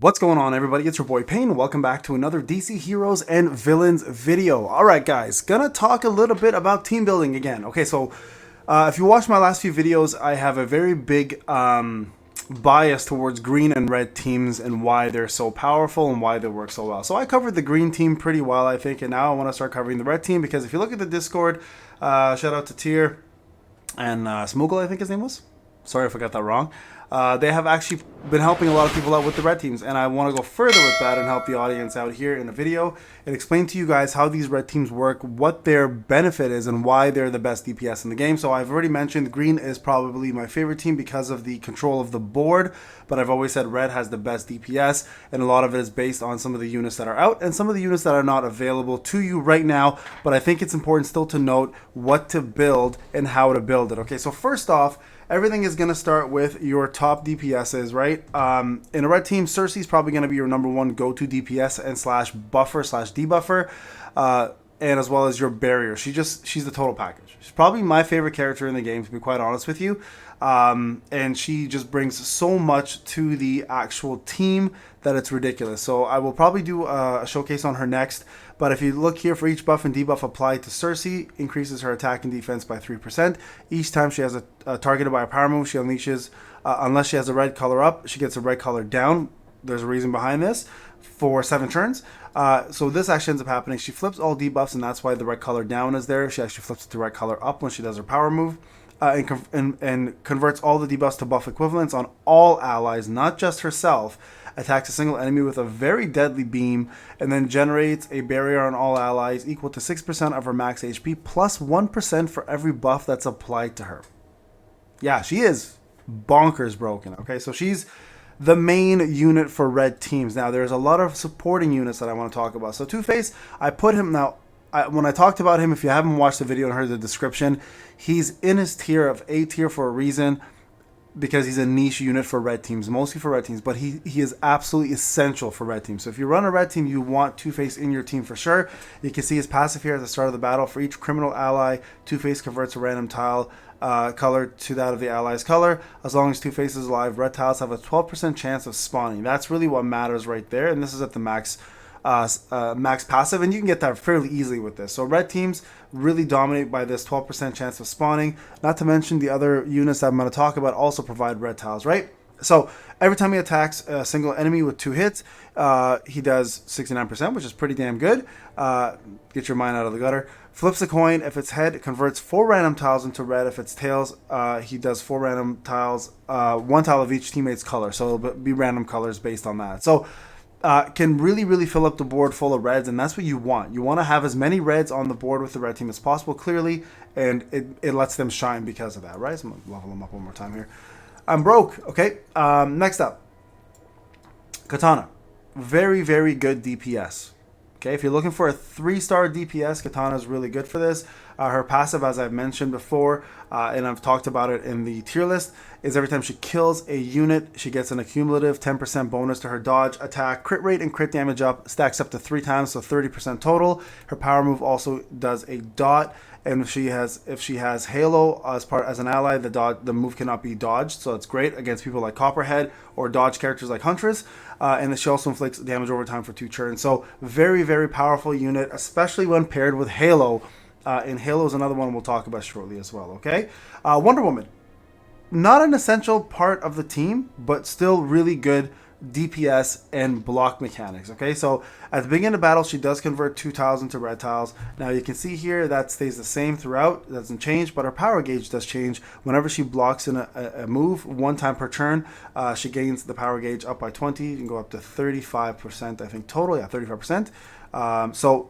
What's going on, everybody? It's your boy Payne. Welcome back to another DC Heroes and Villains video. Alright guys, gonna talk a little bit about team building again. Okay, so if you watched my last few videos, I have a very big bias towards green and red teams and why they're so powerful and why they work so well. So I covered the green team pretty well, I think, and now I want to start covering the red team because if you look at the Discord, shout out to Tyr and Smoogle, I think his name was. Sorry if I got that wrong. They have actually been helping a lot of people out with the red teams, and I want to go further with that and help the audience out here in a video and explain to you guys how these red teams work, what their benefit is, and why they're the best DPS in the game. So I've already mentioned green is probably my favorite team because of the control of the board, but I've always said red has the best DPS, and a lot of it is based on some of the units that are out and some of the units that are not available to you right now. But I think it's important still to note what to build and how to build it. Okay, so first off, everything is going to start with your top DPSs, right? In a red team, Cersei is probably going to be your number one go-to DPS and slash buffer slash debuffer, and as well as your barrier. She's the total package. She's probably my favorite character in the game, to be quite honest with you. And she just brings so much to the actual team that it's ridiculous. So I will probably do a showcase on her next. But if you look here, for each buff and debuff applied to Cersei, increases her attack and defense by 3%. Each time she has a targeted by a power move, she unleashes, unless she has a red color up, she gets a red color down. There's a reason behind this, for 7 turns. So this actually ends up happening. She flips all debuffs, and that's why the red color down is there. She actually flips it to red color up when she does her power move. And converts all the debuffs to buff equivalents on all allies, not just herself. Attacks a single enemy with a very deadly beam, and then generates a barrier on all allies equal to 6% of her max HP plus 1% for every buff that's applied to her. Yeah, she is bonkers broken. Okay, so she's the main unit for red teams. Now, there's a lot of supporting units that I want to talk about. So Two-Face, I put him now. When I talked about him, if you haven't watched the video and heard the description, he's in his tier of A tier for a reason, because he's a niche unit for red teams, mostly for red teams, but he is absolutely essential for red teams. So if you run a red team, you want Two-Face in your team for sure. You can see his passive here at the start of the battle. For each criminal ally, Two-Face converts a random tile color to that of the ally's color. As long as Two-Face is alive, red tiles have a 12% chance of spawning. That's really what matters right there, and this is at the max passive, and you can get that fairly easily with this. So red teams really dominate by this 12% chance of spawning. Not to mention the other units that I'm going to talk about also provide red tiles, right? So every time he attacks a single enemy with 2 hits, he does 69%, which is pretty damn good. Get your mind out of the gutter. Flips a coin. If it's head, it converts 4 random tiles into red. If it's tails, he does 4 random tiles, 1 tile of each teammate's color. So it'll be random colors based on that. So can really fill up the board full of reds, and that's what you want. You want to have as many reds on the board with the red team as possible, clearly, and it lets them shine because of that, right? So I'm going to level them up one more time here. I'm broke, okay? Next up, Katana. Very good DPS. Okay, if you're looking for a 3-star DPS, Katana is really good for this. Her passive, as I've mentioned before, and I've talked about it in the tier list, is every time she kills a unit, she gets an accumulative 10% bonus to her dodge, attack, crit rate, and crit damage up, stacks up to 3 times, so 30% total. Her power move also does a dot, and if she has Halo as an ally, the move cannot be dodged, so it's great against people like Copperhead or dodge characters like Huntress. And she also inflicts damage over time for 2 turns. So very powerful unit, especially when paired with Halo. And Halo is another one we'll talk about shortly as well. Okay, Wonder Woman, not an essential part of the team, but still really good DPS and block mechanics. Okay, so at the beginning of battle, she does convert 2 tiles into red tiles. Now you can see here that stays the same throughout, it doesn't change, but her power gauge does change. Whenever she blocks in a move 1 time per turn, she gains the power gauge up by 20. You can go up to 35%, I think total. Yeah, 35%. So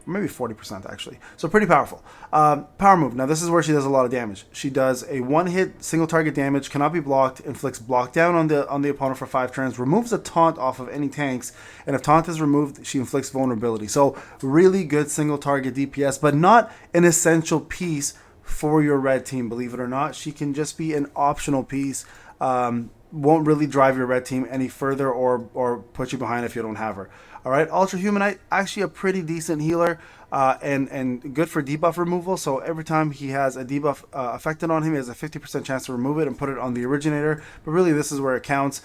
maybe 40% actually. So pretty powerful. Power move. Now this is where she does a lot of damage. She does a 1-hit single target damage, cannot be blocked, inflicts block down on the opponent for 5 turns, removes a taunt off of any tanks, and if taunt is removed, she inflicts vulnerability. So really good single target DPS, but not an essential piece for your red team, believe it or not. She can just be an optional piece. Won't really drive your red team any further or put you behind if you don't have her. All right, Ultra Humanite, actually a pretty decent healer. and good for debuff removal. So every time he has a debuff affected on him, he has a 50% chance to remove it and put it on the originator. But really, this is where it counts.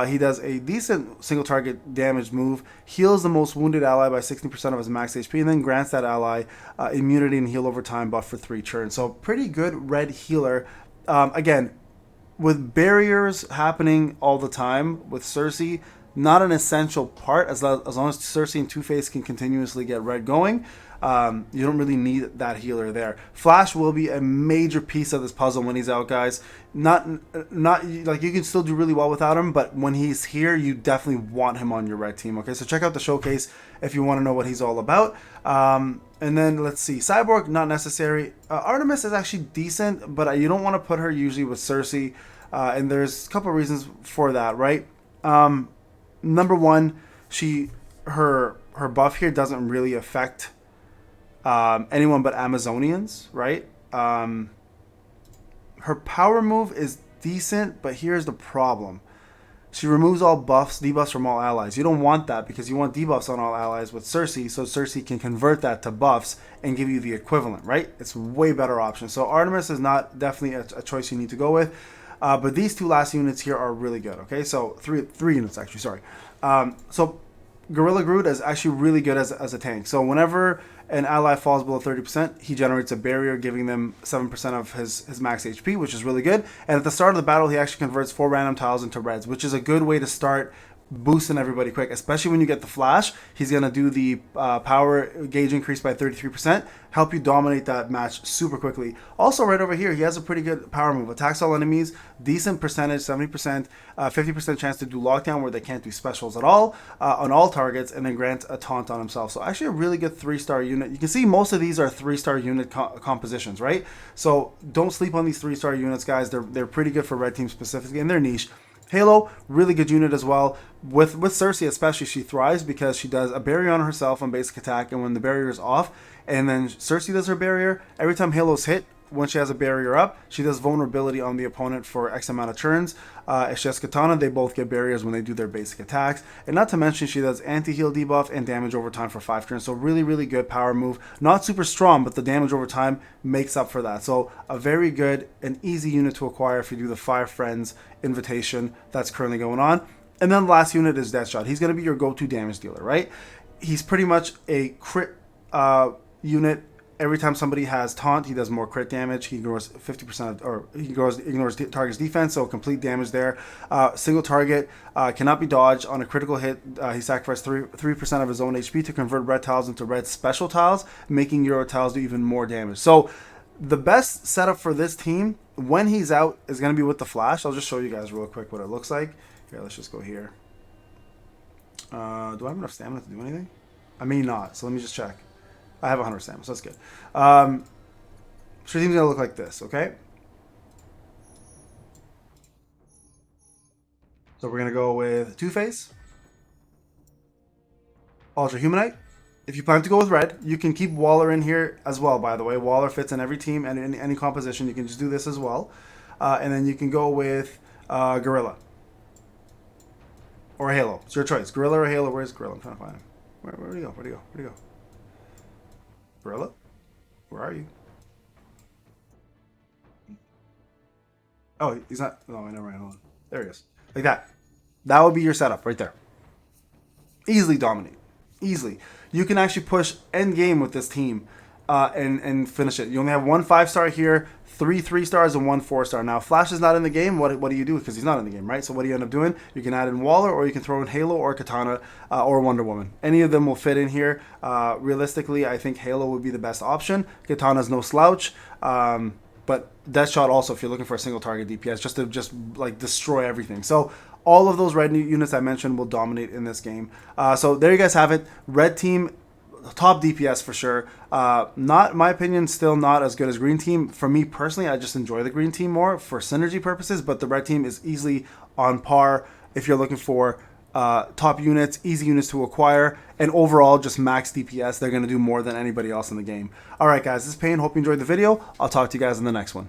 He does a decent single target damage move, heals the most wounded ally by 60% of his max HP, and then grants that ally immunity and heal over time buff for 3 turns. So pretty good red healer. Again, with barriers happening all the time with Cersei, not an essential part as long as Cersei and Two-Face can continuously get red going. You don't really need that healer there. Flash will be a major piece of this puzzle when he's out, guys. Not like you can still do really well without him, but when he's here, you definitely want him on your red team. Okay, so check out the showcase if you want to know what he's all about. And then let's see, Cyborg not necessary. Artemis is actually decent, but you don't want to put her usually with Cersei, and there's a couple of reasons for that, right? Number one, her buff here doesn't really affect anyone but Amazonians, right? Her power move is decent, but here's the problem. She removes all debuffs from all allies. You don't want that because you want debuffs on all allies with Cersei, so Cersei can convert that to buffs and give you the equivalent, right? It's a way better option. So Artemis is not definitely a choice you need to go with. But these two last units here are really good, okay? So three units, actually, sorry. So Gorilla Groot is actually really good as a tank. So whenever an ally falls below 30%, he generates a barrier, giving them 7% of his max HP, which is really good. And at the start of the battle, he actually converts 4 random tiles into reds, which is a good way to start boosting everybody quick, especially when you get the flash. He's going to do the power gauge increase by 33%, help you dominate that match super quickly. Also, right over here, he has a pretty good power move. Attacks all enemies, decent percentage, 70%, 50% chance to do lockdown where they can't do specials at all on all targets, and then grant a taunt on himself. So actually a really good 3-star unit. You can see most of these are 3-star unit compositions, right? So don't sleep on these 3-star units, guys. They're pretty good for red team specifically, and they're niche. Halo, really good unit as well. With Cersei especially, she thrives because she does a barrier on herself on basic attack, and when the barrier is off, and then Cersei does her barrier, every time Halo's hit, when she has a barrier up, she does vulnerability on the opponent for X amount of turns. If she has Katana, they both get barriers when they do their basic attacks. And not to mention, she does anti-heal debuff and damage over time for 5 turns. So really, really good power move. Not super strong, but the damage over time makes up for that. So a very good and easy unit to acquire if you do the 5 Friends invitation that's currently going on. And then the last unit is Deathshot. He's going to be your go-to damage dealer, right? He's pretty much a crit unit. Every time somebody has taunt, he does more crit damage. He ignores 50%, or he ignores target's defense, so complete damage there. Single target cannot be dodged. On a critical hit, he sacrificed 3% of his own HP to convert red tiles into red special tiles, making Euro tiles do even more damage. So the best setup for this team when he's out is going to be with the Flash. I'll just show you guys real quick what it looks like. Here, let's just go here. Do I have enough stamina to do anything? I may not, so let me just check. I have 100 stamina, so that's good. So the team's gonna look like this, okay? So we're gonna go with Two-Face, Ultra Humanite. If you plan to go with red, you can keep Waller in here as well, by the way. Waller fits in every team and in any composition. You can just do this as well. And then you can go with Gorilla. Or Halo. It's your choice. Gorilla or Halo. Where's Gorilla? I'm trying to find him. Where'd he go? Where'd he go? Where'd he go? Gorilla? Where are you? Oh, he's not. No, never mind. Hold on. There he is. Like that. That would be your setup right there. Easily dominate. Easily. You can actually push end game with this team and finish it. You only have 1 5-star here, 3 3-stars, and 1 4-star. Now, Flash is not in the game. What do you do? Because he's not in the game, right? So what do you end up doing? You can add in Waller, or you can throw in Halo or Katana or Wonder Woman. Any of them will fit in here. Realistically, I think Halo would be the best option. Katana's no slouch. But Deathshot also, if you're looking for a single target DPS, just to like destroy everything. So all of those red units I mentioned will dominate in this game. So there you guys have it. Red team, top DPS for sure. Not, in my opinion, still not as good as green team. For me personally, I just enjoy the green team more for synergy purposes, but the red team is easily on par if you're looking for top units, easy units to acquire, and overall just max DPS. They're going to do more than anybody else in the game. All right, guys, this is Payne. Hope you enjoyed the video. I'll talk to you guys in the next one.